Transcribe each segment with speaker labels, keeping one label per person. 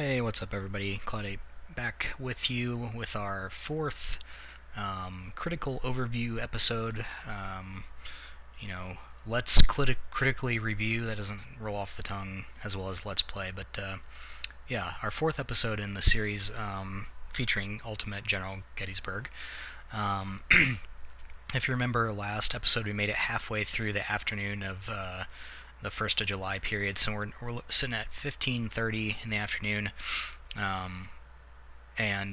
Speaker 1: Hey, what's up, everybody? Claude back with you with our fourth critical overview episode. You know, let's critically review. That doesn't roll off the tongue as well as let's play, but yeah, our fourth episode in the series featuring Ultimate General Gettysburg. If you remember last episode, we made it halfway through the afternoon of the 1st of July period, so we're sitting at 15:30 in the afternoon, and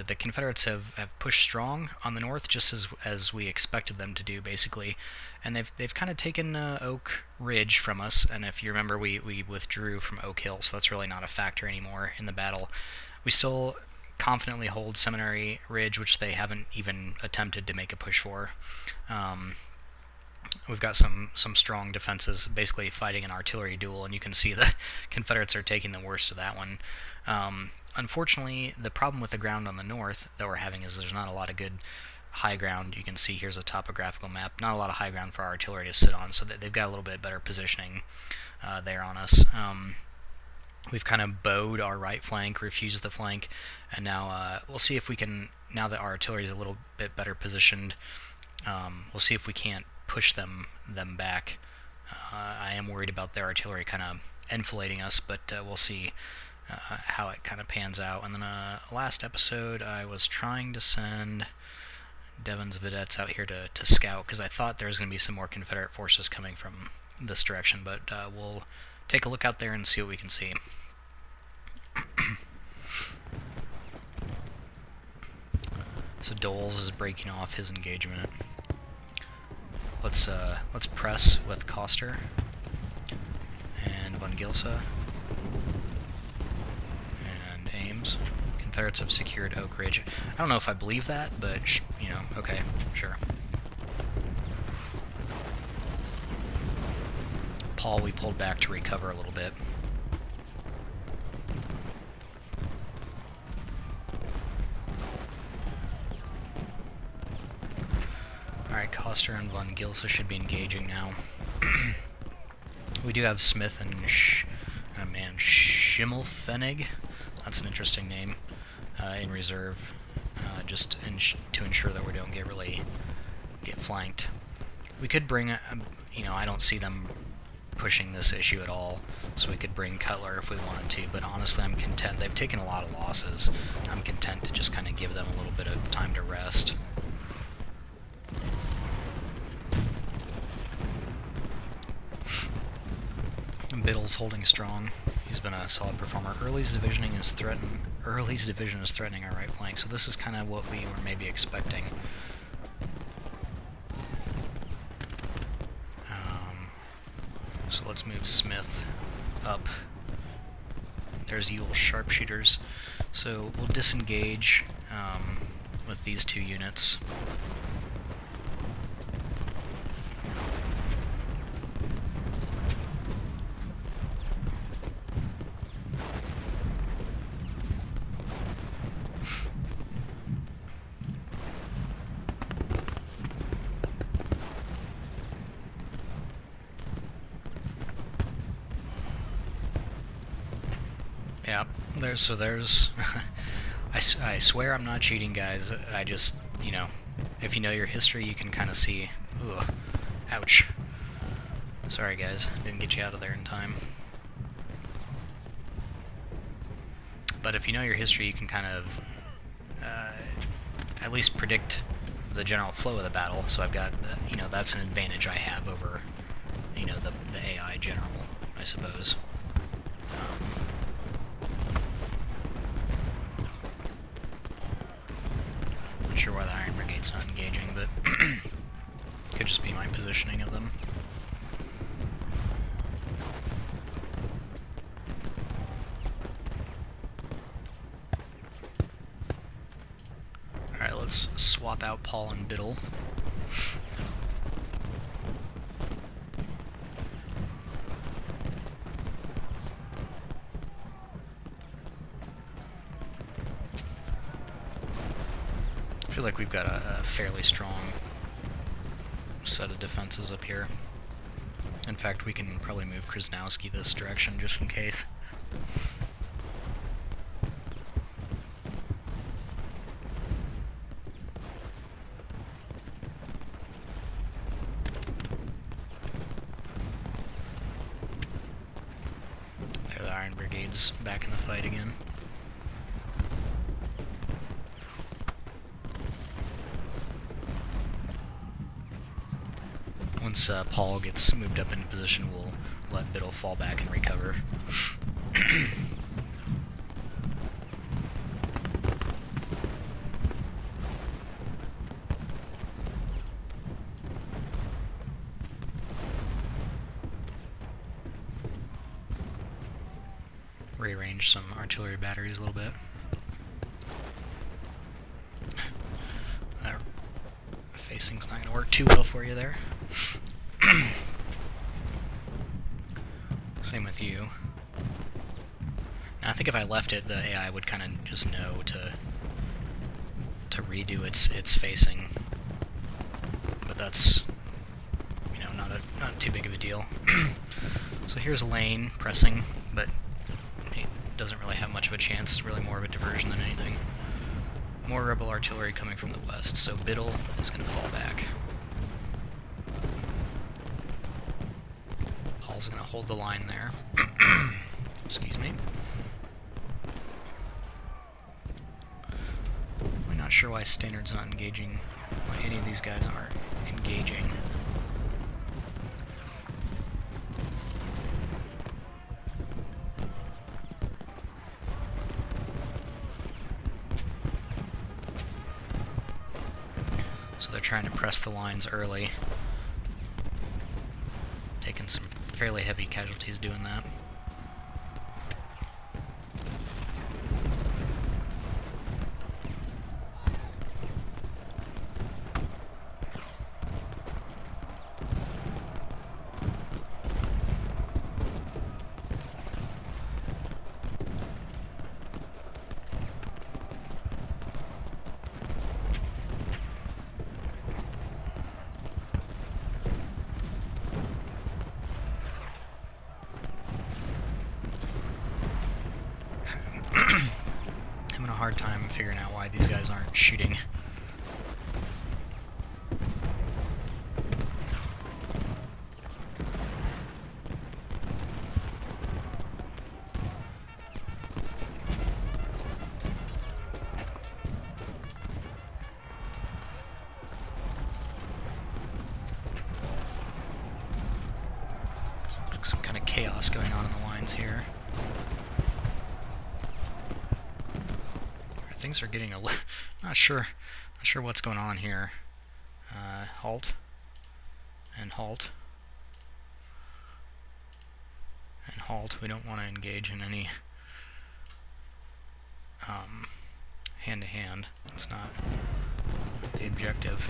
Speaker 1: the Confederates have pushed strong on the north, just as we expected them to do, basically, and they've kind of taken Oak Ridge from us, and if you remember, we withdrew from Oak Hill, so that's really not a factor anymore in the battle. We still confidently hold Seminary Ridge, which they haven't even attempted to make a push for. We've got some strong defenses, basically fighting an artillery duel, and you can see the Confederates are taking the worst of that one. Unfortunately, the problem with the ground on the north that we're having is there's not a lot of good high ground. You can see here's a topographical map, not a lot of high ground for our artillery to sit on, so they've got a little bit better positioning there on us. We've kind of bowed our right flank, refused the flank, and now we'll see if we can, now that our artillery is a little bit better positioned, we'll see if we can't push them back. I am worried about their artillery kind of enfilading us, but we'll see how it kind of pans out. And then last episode, I was trying to send Devon's vedettes out here to scout, because I thought there was going to be some more Confederate forces coming from this direction, but we'll take a look out there and see what we can see. So Doles is breaking off his engagement. Let's press with Coster and Von Gilsa and Ames. Confederates have secured Oak Ridge. I don't know if I believe that, but okay, sure. Paul, we pulled back to recover a little bit. Alright, Coster and Von Gilsa should be engaging now. We do have Smith and Schimmelpfennig, that's an interesting name, in reserve, just to ensure that we don't get flanked. We could bring, I don't see them pushing this issue at all, so we could bring Cutler if we wanted to, but honestly I'm content. They've taken a lot of losses. I'm content to just kind of give them a little bit of time to rest. Biddle's holding strong. He's been a solid performer. Early's division is threatening our right flank, so this is kind of what we were maybe expecting. So let's move Smith up. There's Ewell's sharpshooters. So we'll disengage with these two units. Yeah, there's I swear I'm not cheating, guys. I just, if you know your history, you can kind of see. Ugh, ouch. Sorry, guys, didn't get you out of there in time. But if you know your history, you can kind of at least predict the general flow of the battle. So I've got, that's an advantage I have over, the AI general, I suppose. Not sure why the Iron Brigade's not engaging, but could just be my positioning of them. Alright, let's swap out Paul and Biddle. I feel like we've got a fairly strong set of defenses up here. In fact, we can probably move Krasnowski this direction just in case. brigades back in the fight again. Once Paul gets moved up into position, we'll let Biddle fall back and recover. Rearrange some artillery batteries a little bit. That facing's not going to work too well for you there. Same with you. Now I think if I left it, the AI would kind of just know to redo its facing, but that's, you know, not too big of a deal. So here's Lane pressing, but he doesn't really have much of a chance. It's really more of a diversion than anything. More rebel artillery coming from the west, so Biddle is going to fall back. Paul's going to hold the line there. Excuse me. I'm not sure why Stannard's not engaging, why any of these guys aren't engaging. So they're trying to press the lines early. Taking some fairly heavy casualties doing that. Hard time figuring out why these guys aren't shooting. Some kind of chaos going on in the lines here. Things are getting a little... not sure what's going on here. Halt. And halt. And halt. We don't want to engage in any hand-to-hand. That's not the objective.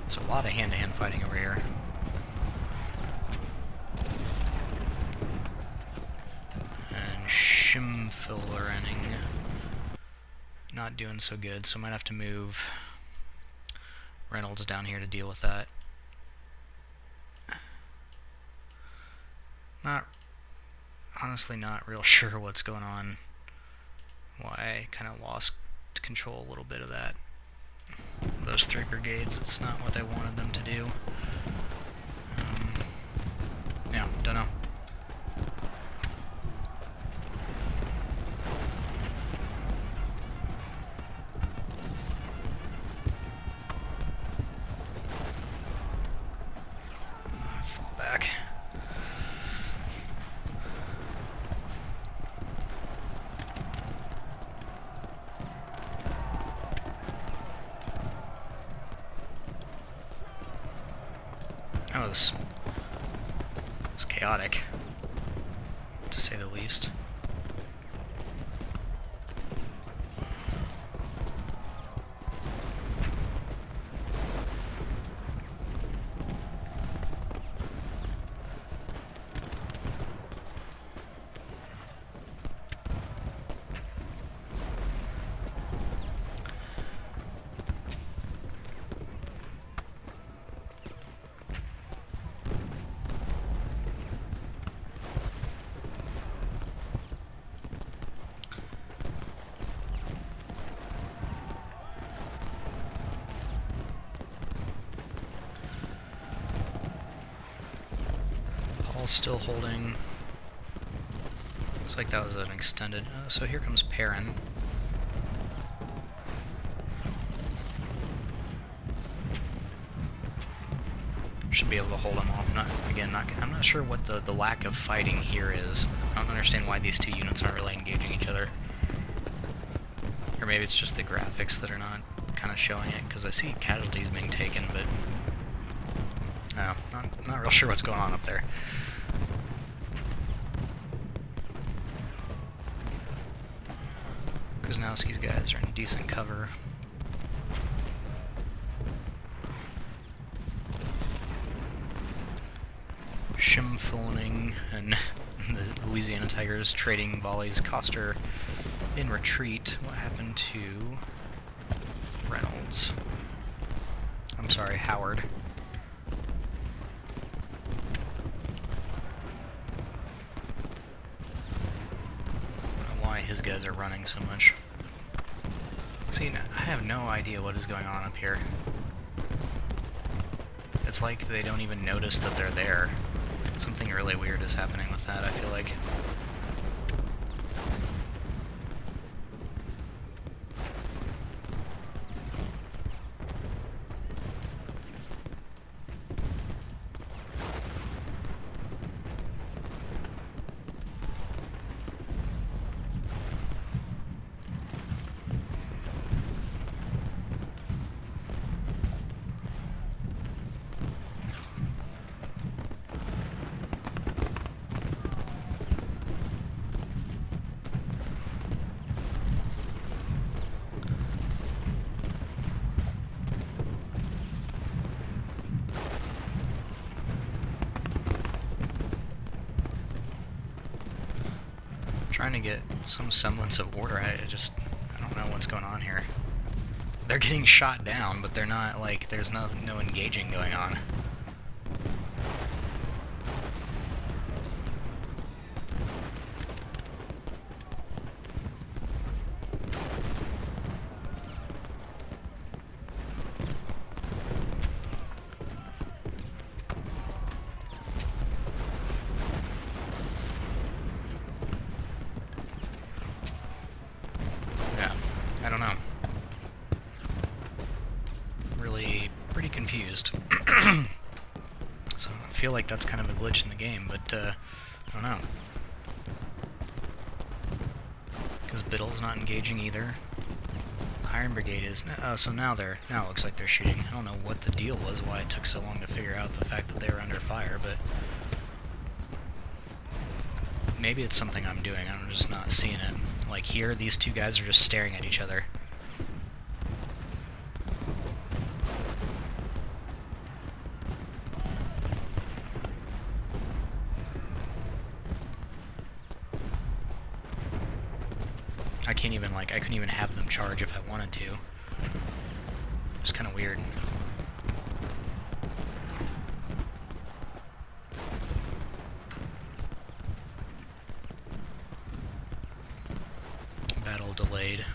Speaker 1: So a lot of hand-to-hand fighting over here. Schimfillerening not doing so good, so I might have to move Reynolds down here to deal with that. Honestly not real sure what's going on. Why I kind of lost control a little bit of that. Those 3 brigades, it's not what I wanted them to do. Yeah, don't know. That was chaotic, to say the least. Wall's still holding. Looks like that was an extended. So here comes Perrin. Should be able to hold him off. I'm not sure what the lack of fighting here is. I don't understand why these two units aren't really engaging each other. Or maybe it's just the graphics that are not kind of showing it, because I see casualties being taken, but no, not real sure what's going on up there. Kuznowski's guys are in decent cover. Schimphoning and the Louisiana Tigers trading volleys. Coster in retreat. What happened to Reynolds? I'm sorry, Howard. I don't know why his guys are running so much. See, I have no idea what is going on up here. It's like they don't even notice that they're there. Something really weird is happening with that, I feel like. Trying to get some semblance of order. I don't know what's going on here. They're getting shot down, but they're not, like, there's no engaging going on. I don't know. Really pretty confused. So I feel like that's kind of a glitch in the game, but I don't know. Because Biddle's not engaging either. The Iron Brigade is. So now it looks like they're shooting. I don't know what the deal was, why it took so long to figure out the fact that they were under fire, but maybe it's something I'm doing. I'm just not seeing it. Like here, these two guys are just staring at each other. I couldn't even have them charge if I wanted to. It's kind of weird. Battle delayed.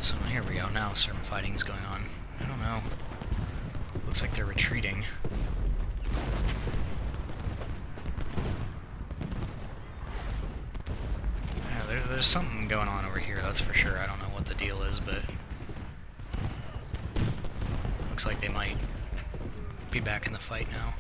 Speaker 1: So here we go. Now some fighting's going on. I don't know. Looks like they're retreating. Yeah, there's something going on over here, that's for sure. I don't know what the deal is, but looks like they might be back in the fight now.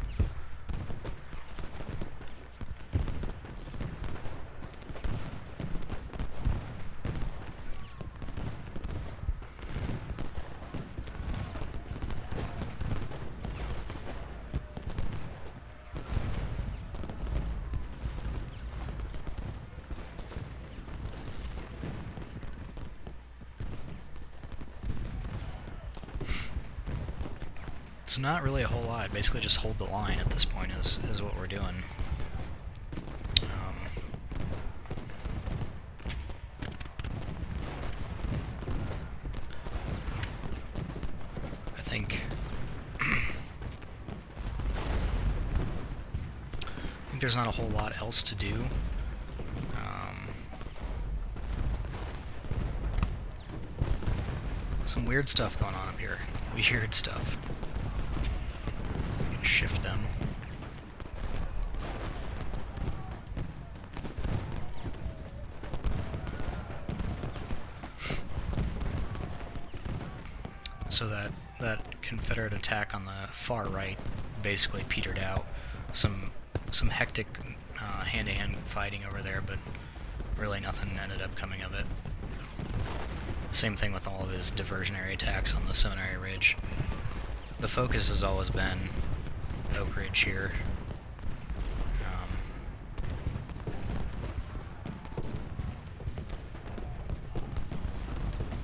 Speaker 1: It's not really a whole lot. Basically just hold the line at this point is what we're doing. I think there's not a whole lot else to do. Some weird stuff going on up here. Weird stuff. Shift them. So that Confederate attack on the far right basically petered out. Some hectic hand-to-hand fighting over there, but really nothing ended up coming of it. Same thing with all of his diversionary attacks on the Seminary Ridge. The focus has always been Oak Ridge here.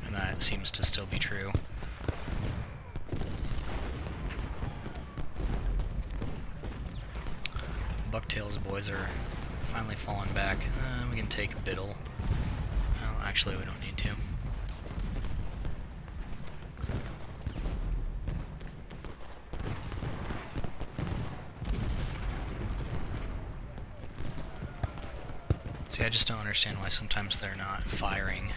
Speaker 1: And that seems to still be true. Bucktail's boys are finally falling back. We can take Biddle. Well, actually, we don't need to. See, I just don't understand why sometimes they're not firing.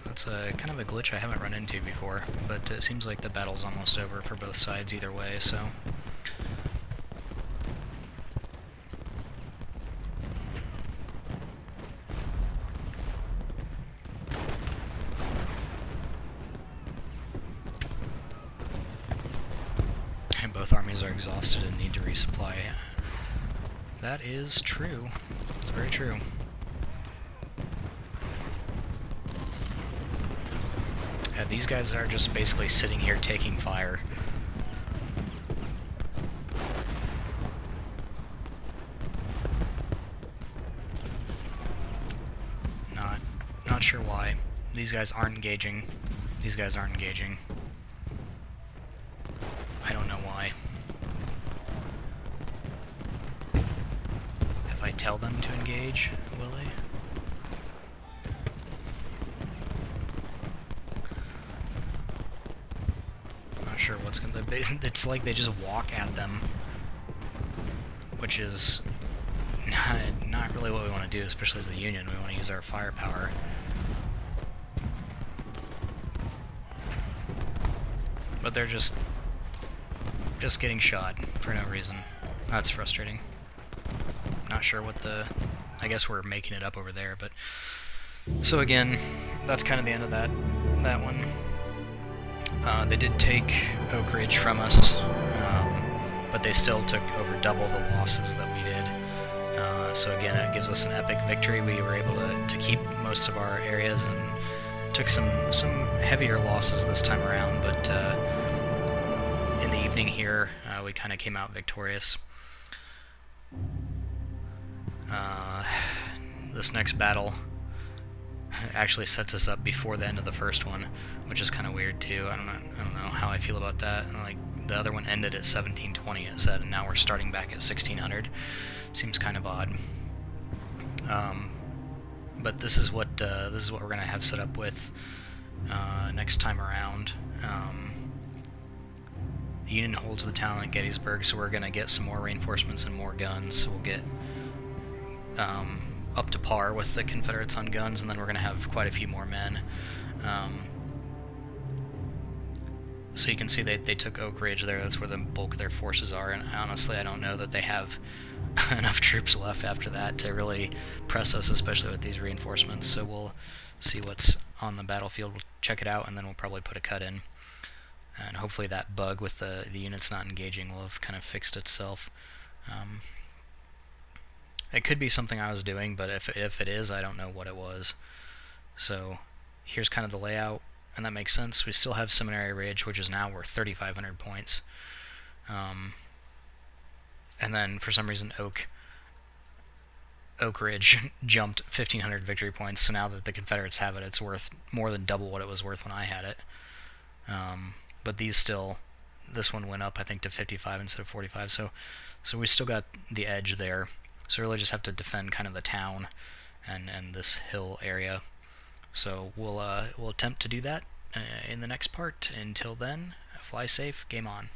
Speaker 1: That's a kind of a glitch I haven't run into before, but it seems like the battle's almost over for both sides either way, so... And both armies are exhausted and need to resupply. That is true. It's very true. Yeah, these guys are just basically sitting here taking fire. Not sure why. These guys aren't engaging. These guys aren't engaging. I don't know why. If I tell them to engage, will they? Not sure what's gonna be. It's like they just walk at them, which is not really what we want to do, especially as a Union. We want to use our firepower. But they're just getting shot for no reason. That's frustrating. Not sure what the... I guess we're making it up over there, but... So again, that's kind of the end of that one. They did take Oak Ridge from us, but they still took over double the losses that we did. So again, it gives us an epic victory. We were able to keep most of our areas and took some heavier losses this time around, but in the evening here, we kind of came out victorious. This next battle actually sets us up before the end of the first one, which is kind of weird too. I don't know how I feel about that. Like, the other one ended at 1720, it said, and now we're starting back at 1600. Seems kind of odd. But this is what we're gonna have set up with next time around. The Union holds the town at Gettysburg, so we're gonna get some more reinforcements and more guns. So we'll get up to par with the Confederates on guns, and then we're gonna have quite a few more men. So you can see they took Oak Ridge there. That's where the bulk of their forces are, and honestly I don't know that they have enough troops left after that to really press us, especially with these reinforcements. So we'll see what's on the battlefield, we'll check it out, and then we'll probably put a cut in. And hopefully that bug with the units not engaging will have kind of fixed itself. It could be something I was doing, but if it is, I don't know what it was. So here's kind of the layout, and that makes sense. We still have Seminary Ridge, which is now worth 3,500 points. And then for some reason Oak Ridge jumped 1,500 victory points, so now that the Confederates have it, it's worth more than double what it was worth when I had it. But this one went up, I think, to 55 instead of 45, so we still got the edge there. So we really just have to defend kind of the town and this hill area. So we'll attempt to do that in the next part. Until then, fly safe, game on.